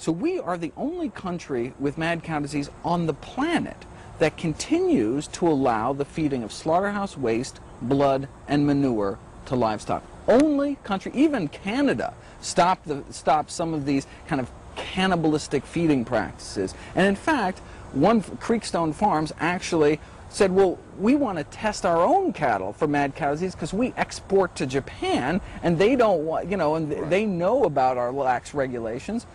So we are the only country with mad cow disease on the planet that continues to allow the feeding of slaughterhouse waste, blood, and manure to livestock. Only country, even Canada, stopped some of these kind of cannibalistic feeding practices. And in fact, one Creekstone Farms actually said, well, we want to test our own cattle for mad cow disease because we export to Japan and they don't want, you know, and they know about our lax regulations.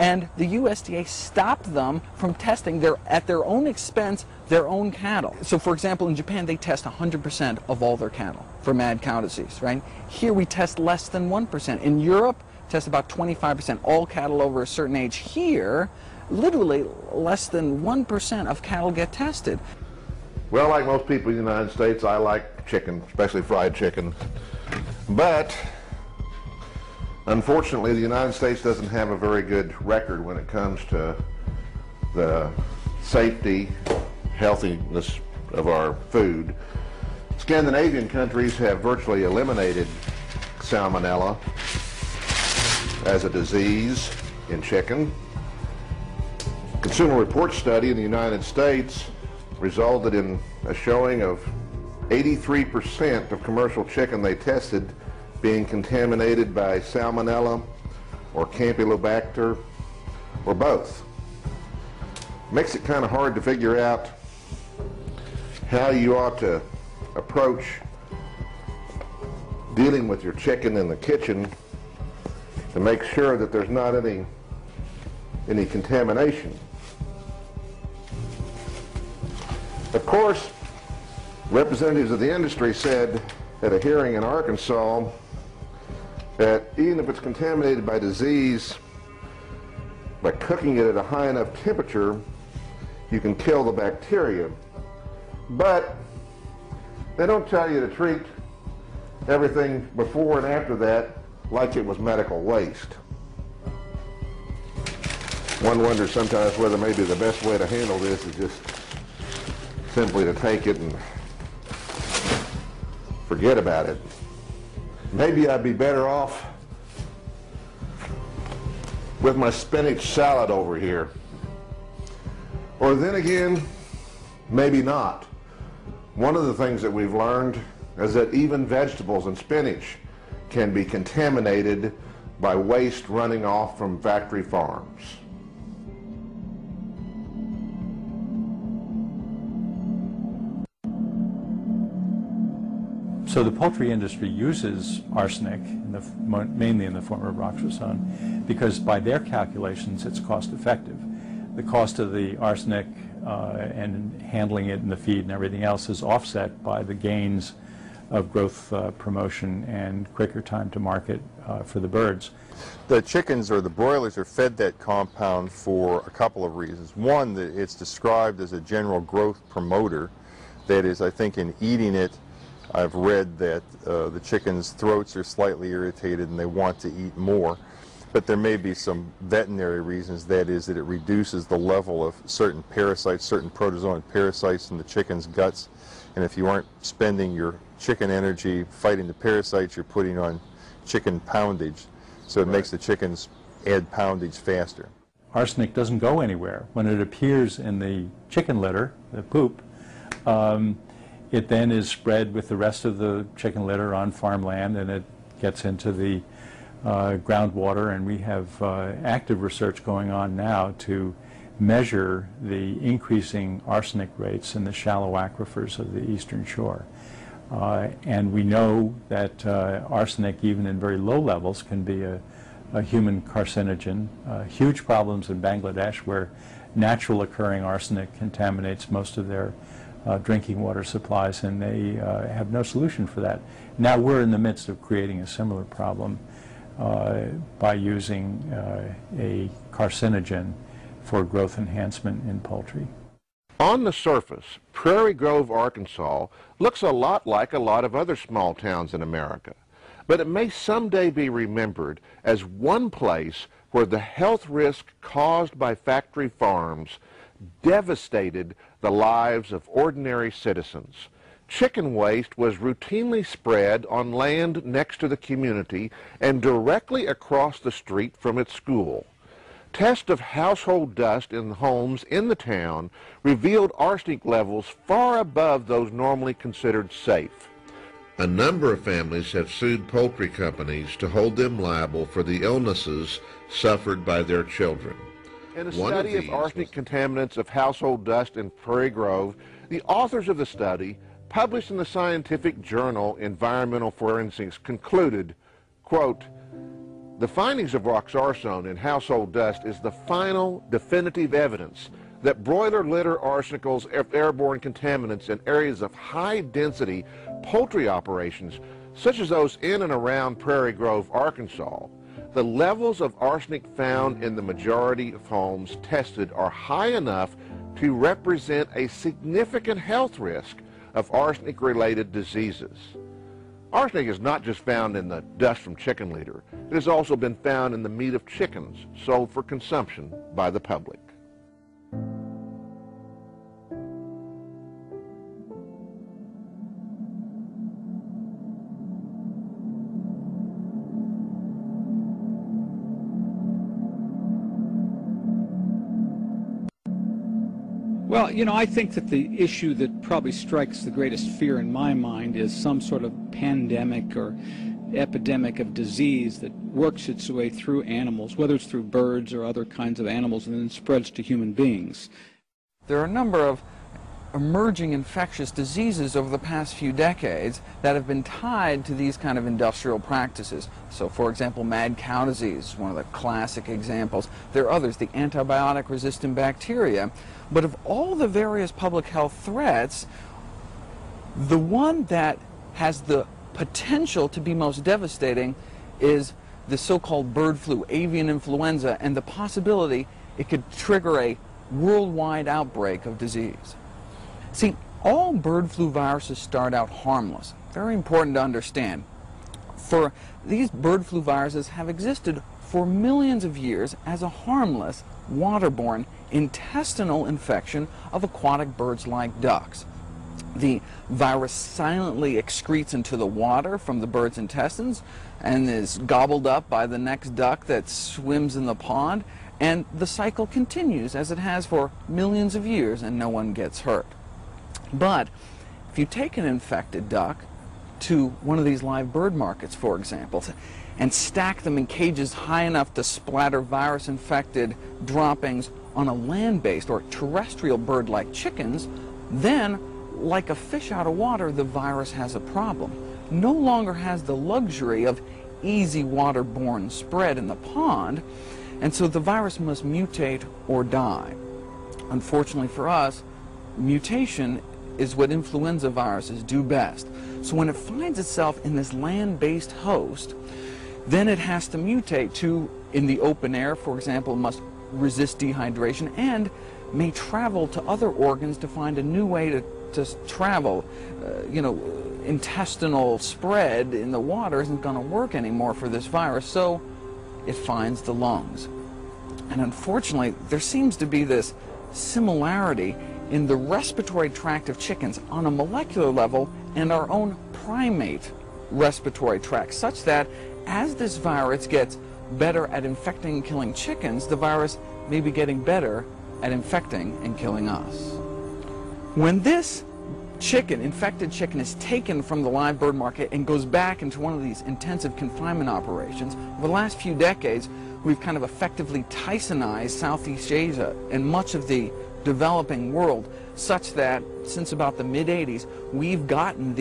And the USDA stopped them from testing at their own expense their own cattle. So for example, in Japan they test 100% of all their cattle for mad cow disease, right? Here we test less than 1%. In Europe, test about 25%. All cattle over a certain age. Here, literally less than 1% of cattle get tested. Well, like most people in the United States, I like chicken, especially fried chicken. But unfortunately, the United States doesn't have a very good record when it comes to the safety, healthiness of our food. Scandinavian countries have virtually eliminated salmonella as a disease in chicken. Consumer Reports study in the United States resulted in a showing of 83% of commercial chicken they tested being contaminated by salmonella or campylobacter or both. Makes it kind of hard to figure out how you ought to approach dealing with your chicken in the kitchen to make sure that there's not any contamination. Of course, representatives of the industry said at a hearing in Arkansas that even if it's contaminated by disease, by cooking it at a high enough temperature, you can kill the bacteria. But they don't tell you to treat everything before and after that like it was medical waste. One wonders sometimes whether maybe the best way to handle this is just simply to take it and forget about it. Maybe I'd be better off with my spinach salad over here. Or then again, maybe not. One of the things that we've learned is that even vegetables and spinach can be contaminated by waste running off from factory farms. So the poultry industry uses arsenic, mainly in the form of Roxarsone, because by their calculations it's cost effective. The cost of the arsenic and handling it in the feed and everything else is offset by the gains of growth promotion and quicker time to market for the birds. The chickens or the broilers are fed that compound for a couple of reasons. One, that it's described as a general growth promoter. That is, I think in eating it, I've read that the chickens' throats are slightly irritated and they want to eat more. But there may be some veterinary reasons. That is, that it reduces the level of certain parasites, certain protozoan parasites in the chicken's guts. And if you aren't spending your chicken energy fighting the parasites, you're putting on chicken poundage. So it makes the chickens add poundage faster. Arsenic doesn't go anywhere. When it appears in the chicken litter, the poop, it then is spread with the rest of the chicken litter on farmland, and it gets into the groundwater. And we have active research going on now to measure the increasing arsenic rates in the shallow aquifers of the eastern shore. And we know that arsenic, even in very low levels, can be a human carcinogen. Huge problems in Bangladesh, where natural occurring arsenic contaminates most of their drinking water supplies, and they have no solution for that. Now we're in the midst of creating a similar problem by using a carcinogen for growth enhancement in poultry. On the surface, Prairie Grove, Arkansas looks a lot like a lot of other small towns in America, but it may someday be remembered as one place where the health risk caused by factory farms devastated the lives of ordinary citizens. Chicken waste was routinely spread on land next to the community and directly across the street from its school. Tests of household dust in homes in the town revealed arsenic levels far above those normally considered safe. A number of families have sued poultry companies to hold them liable for the illnesses suffered by their children. In a study of arsenic contaminants of household dust in Prairie Grove, the authors of the study, published in the scientific journal Environmental Forensics, concluded, quote, "The findings of Roxarsone in household dust is the final definitive evidence that broiler litter arsenicals are airborne contaminants in areas of high-density poultry operations, such as those in and around Prairie Grove, Arkansas. The levels of arsenic found in the majority of homes tested are high enough to represent a significant health risk of arsenic-related diseases." Arsenic is not just found in the dust from chicken litter. It has also been found in the meat of chickens sold for consumption by the public. Well, you know, I think that the issue that probably strikes the greatest fear in my mind is some sort of pandemic or epidemic of disease that works its way through animals, whether it's through birds or other kinds of animals, and then spreads to human beings. There are a number of emerging infectious diseases over the past few decades that have been tied to these kind of industrial practices. So, for example, mad cow disease is one of the classic examples. There are others, the antibiotic-resistant bacteria. But of all the various public health threats, the one that has the potential to be most devastating is the so-called bird flu, avian influenza, and the possibility it could trigger a worldwide outbreak of disease. See, all bird flu viruses start out harmless. Very important to understand. For these bird flu viruses have existed for millions of years as a harmless, waterborne intestinal infection of aquatic birds like ducks. The virus silently excretes into the water from the bird's intestines and is gobbled up by the next duck that swims in the pond, and the cycle continues as it has for millions of years and no one gets hurt. But if you take an infected duck to one of these live bird markets, for example, and stack them in cages high enough to splatter virus-infected droppings on a land-based or terrestrial bird like chickens, then, like a fish out of water, the virus has a problem. No longer has the luxury of easy waterborne spread in the pond, and so the virus must mutate or die. Unfortunately for us, mutation is what influenza viruses do best. So when it finds itself in this land-based host, then it has to mutate to, in the open air, for example, must resist dehydration and may travel to other organs to find a new way to travel. Intestinal spread in the water isn't going to work anymore for this virus, so it finds the lungs. And unfortunately, there seems to be this similarity in the respiratory tract of chickens on a molecular level and our own primate respiratory tract, such that as this virus gets better at infecting and killing chickens, the virus may be getting better at infecting and killing us. When this infected chicken, is taken from the live bird market and goes back into one of these intensive confinement operations, over the last few decades, we've kind of effectively Tysonized Southeast Asia and much of the developing world, such that since about the mid-'80s, we've gotten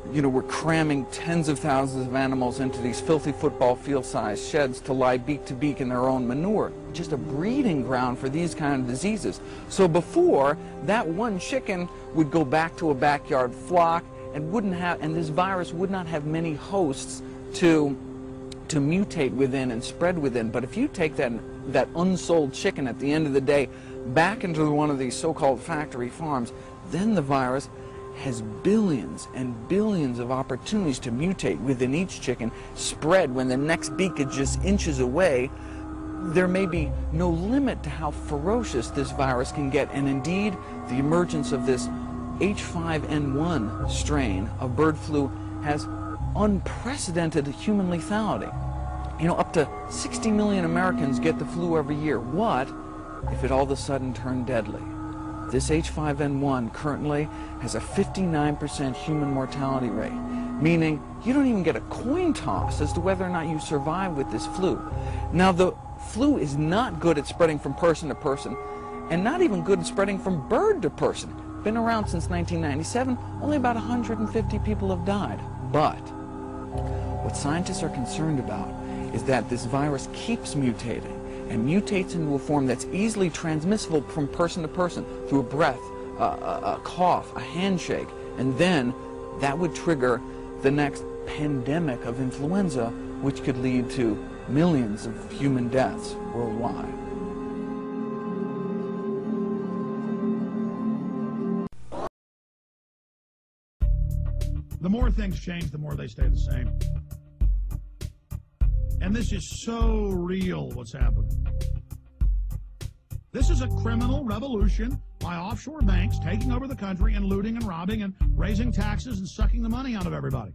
we're cramming tens of thousands of animals into these filthy football field-sized sheds to lie beak to beak in their own manure. Just a breeding ground for these kind of diseases. So before, that one chicken would go back to a backyard flock and this virus would not have many hosts to mutate within and spread within. But if you take that unsold chicken at the end of the day back into one of these so-called factory farms, then the virus has billions and billions of opportunities to mutate within each chicken, spread when the next beak is just inches away. There may be no limit to how ferocious this virus can get, and indeed the emergence of this H5N1 strain of bird flu has unprecedented human lethality. You know, up to 60 million Americans get the flu every year. What if it all of a sudden turned deadly? This H5N1 currently has a 59% human mortality rate, meaning you don't even get a coin toss as to whether or not you survive with this flu. Now, the flu is not good at spreading from person to person, and not even good at spreading from bird to person. Been around since 1997, only about 150 people have died. But what scientists are concerned about is that this virus keeps mutating and mutates into a form that's easily transmissible from person to person through a breath, a cough, a handshake, and then that would trigger the next pandemic of influenza, which could lead to millions of human deaths worldwide. The more things change, the more they stay the same. And this is so real, what's happening. This is a criminal revolution by offshore banks taking over the country and looting and robbing and raising taxes and sucking the money out of everybody.